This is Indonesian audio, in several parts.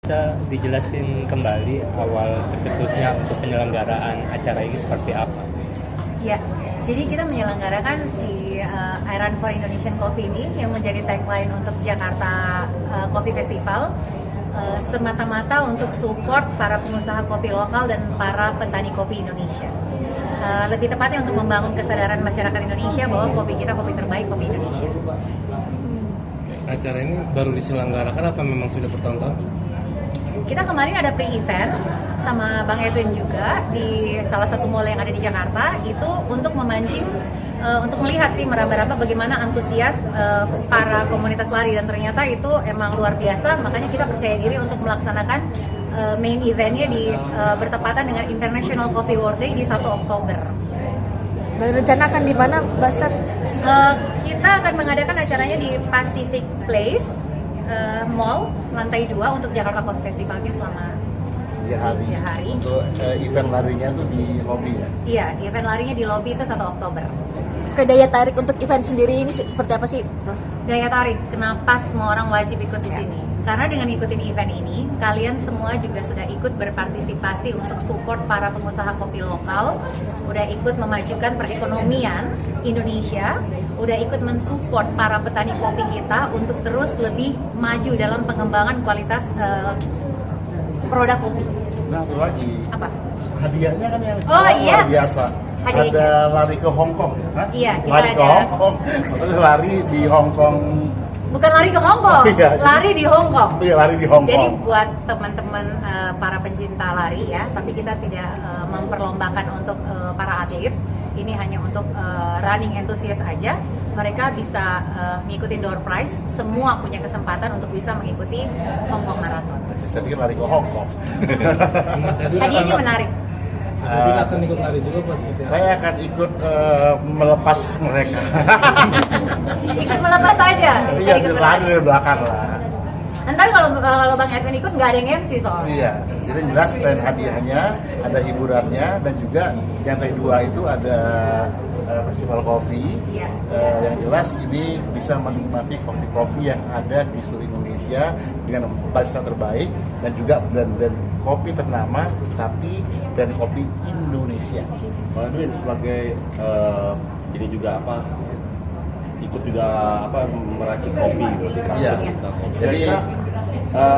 Bisa dijelasin kembali awal tercetusnya untuk penyelenggaraan acara ini seperti apa? Ya, jadi kita menyelenggarakan di I Run for Indonesian Coffee ini yang menjadi tagline untuk Jakarta Coffee Festival, semata-mata untuk support para pengusaha kopi lokal dan para petani kopi Indonesia. Lebih tepatnya untuk membangun kesadaran masyarakat Indonesia bahwa kopi kita kopi terbaik, kopi Indonesia. Acara ini baru diselenggarakan apa memang sudah bertahun-tahun? Kita kemarin ada pre-event sama Bang Edwin juga di salah satu mall yang ada di Jakarta, itu untuk memancing, untuk melihat sih meraba-raba bagaimana antusias para komunitas lari, dan ternyata itu emang luar biasa. Makanya kita percaya diri untuk melaksanakan main eventnya di bertepatan dengan International Coffee World Day di 1 Oktober. Dan rencana akan di mana, Mbak Steph? Kita akan mengadakan acaranya di Pacific Place Mall lantai 2 untuk Jakarta Coffee Festivalnya selama 3 hari. Untuk event larinya tuh di lobby ya? Iya, event larinya di lobby itu 1 Oktober. Daya tarik untuk event sendiri ini seperti apa sih? Daya tarik, kenapa semua orang wajib ikut di sini? Karena dengan ikutin event ini, kalian semua juga sudah ikut berpartisipasi untuk support para pengusaha kopi lokal, udah ikut memajukan perekonomian Indonesia, udah ikut mensupport para petani kopi kita untuk terus lebih maju dalam pengembangan kualitas produk kopi. Nah, itu lagi. Apa? Hadiahnya kan yang yes. luar biasa. Hadiahnya. Ada lari ke Hong Kong, ya? Iya, kita lari ke ada. Hong Kong. Maksudnya lari di Hong Kong. Bukan lari ke Hong Kong, Iya. lari di Hong Kong. Iya, lari di Hong Jadi Kong. buat teman-teman para pencinta lari ya, tapi kita tidak memperlombakan untuk para atlet. Ini hanya untuk running enthusiast aja. Mereka bisa ngikutin door prize. Semua punya kesempatan untuk bisa mengikuti Hong Kong Marathon. Saya pikir lari ke Hong Kong. Hadiahnya menarik. Jadi akan ikut lari juga pas seperti apa? Saya akan ikut melepas mereka. Ikut melepas aja. Iya, ikut lari dari belakang lah. Ntar kalau Bang Edwin ikut nggak ada yang MC soalnya. Iya, jadi jelas selain hadiahnya, ada hiburannya, dan juga yang kedua itu ada festival kopi. Iya. Yang jelas ini bisa menikmati kopi-kopi yang ada di seluruh Indonesia dengan barista terbaik, dan juga brand-brand kopi ternama, tapi brand kopi Indonesia. Pak Edwin sebagai ini juga ikut juga meracik kopi gitu di Iya. kampus. Jadi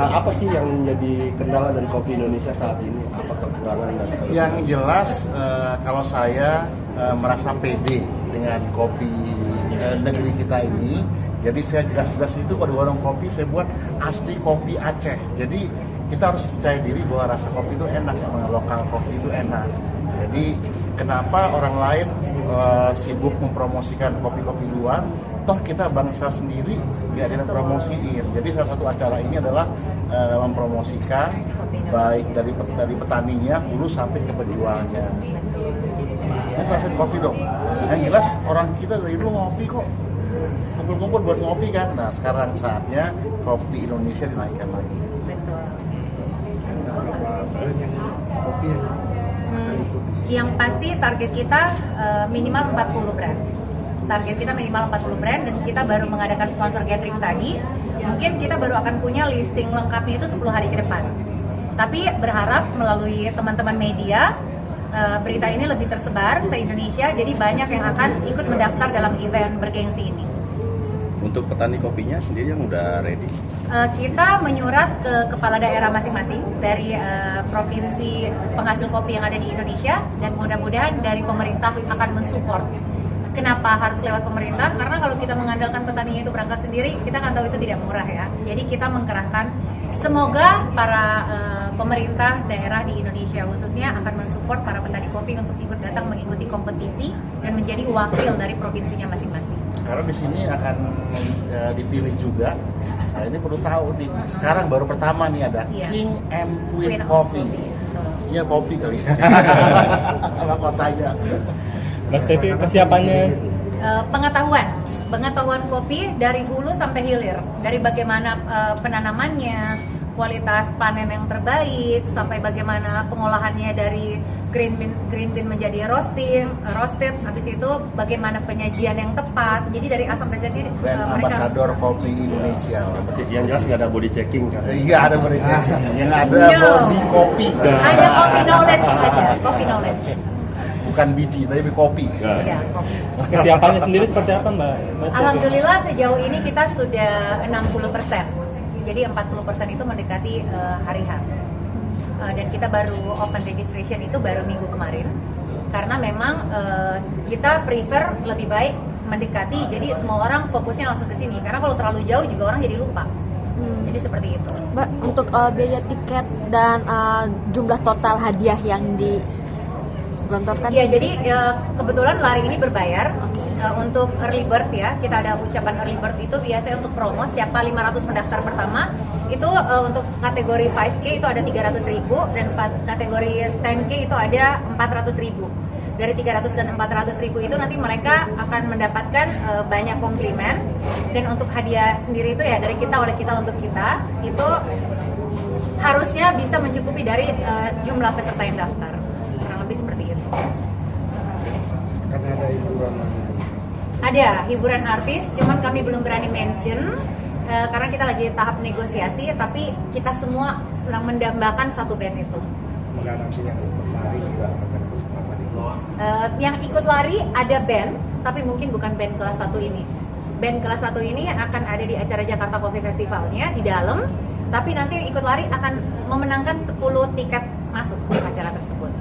Apa sih yang menjadi kendala dari kopi Indonesia saat ini? Apa kekurangan dan yang jelas kalau saya merasa pede dengan kopi negeri kita ini, jadi saya jelas-jelas itu kalau di warung kopi saya buat asli kopi Aceh. Jadi kita harus percaya diri bahwa rasa kopi itu enak, lokal kopi itu enak. Jadi kenapa orang lain sibuk mempromosikan kopi-kopi luar, toh kita bangsa sendiri nggak ada yang promosiin. Jadi salah satu acara ini adalah mempromosikan baik dari petaninya hulu sampai ke penjualnya. Ini rasain kopi dong. Yang jelas orang kita dari dulu ngopi kok, kumpul-kumpul buat ngopi kan. Nah sekarang saatnya kopi Indonesia dinaikkan lagi. Betul. Kopi yang akan ikut. Yang pasti target kita minimal 40 brand. Target kita minimal 40 brand, dan kita baru mengadakan sponsor gathering tadi. Mungkin kita baru akan punya listing lengkapnya itu 10 hari ke depan. Tapi berharap melalui teman-teman media, berita ini lebih tersebar se-Indonesia, jadi banyak yang akan ikut mendaftar dalam event bergengsi ini. untuk petani kopinya sendiri yang udah ready? Kita menyurat ke kepala daerah masing-masing dari provinsi penghasil kopi yang ada di Indonesia, dan mudah-mudahan dari pemerintah akan mensupport. Kenapa harus lewat pemerintah? Karena kalau kita mengandalkan petaninya itu berangkat sendiri, kita kan tahu itu tidak murah ya. Jadi kita mengkerahkan, semoga para pemerintah daerah di Indonesia khususnya akan mensupport para petani kopi untuk ikut datang mengikuti kompetisi dan menjadi wakil dari provinsinya masing-masing. Karena di sini akan dipilih juga. Nah, ini perlu tahu nih. Sekarang baru pertama nih ada King and Queen Coffee. Iya kopi kali. Sama kotanya. Mas Tevi, kesiapannya? Pengetahuan kopi dari hulu sampai hilir, dari bagaimana penanamannya, kualitas panen yang terbaik, sampai bagaimana pengolahannya dari green bean menjadi roasted, habis itu bagaimana penyajian yang tepat. Jadi dari Asam Reset ini Brand Ambassador Kopi Indonesia. Yang jelas nggak ada body checking kan? Iya, ada body checking. Ada No. body kopi. ada coffee knowledge aja, coffee knowledge. Bukan biji, tapi kopi. Nggak. Ya, kopi. Kesiapannya sendiri seperti apa Mbak? Alhamdulillah sejauh ini kita sudah 60%. Jadi 40% itu mendekati hari H. Dan kita baru open registration itu baru minggu kemarin. Karena memang kita prefer lebih baik mendekati, jadi semua orang fokusnya langsung ke sini. Karena kalau terlalu jauh juga orang jadi lupa. Jadi seperti itu. Mbak, untuk biaya tiket dan jumlah total hadiah yang digelontorkan? Ya, jadi kebetulan lari ini berbayar. Untuk early bird ya, kita ada ucapan early bird itu biasanya untuk promo, siapa 500 pendaftar pertama itu untuk kategori 5K itu ada 300.000 dan kategori 10K itu ada 400.000. Dari 300 dan 400.000 itu nanti mereka akan mendapatkan banyak komplimen, dan untuk hadiah sendiri itu ya dari kita oleh kita untuk kita itu harusnya bisa mencukupi dari jumlah peserta yang daftar, kurang lebih seperti itu. Karena ada hiburan. Ada hiburan artis, cuman kami belum berani mention karena kita lagi tahap negosiasi, tapi kita semua sedang mendambakan satu band itu. Maka nanti yang lari juga akan kesempatan itu. Yang ikut lari ada band, tapi mungkin bukan band kelas 1 ini. Band kelas 1 ini akan ada di acara Jakarta Coffee Festivalnya di dalam, tapi nanti yang ikut lari akan memenangkan 10 tiket masuk ke acara tersebut.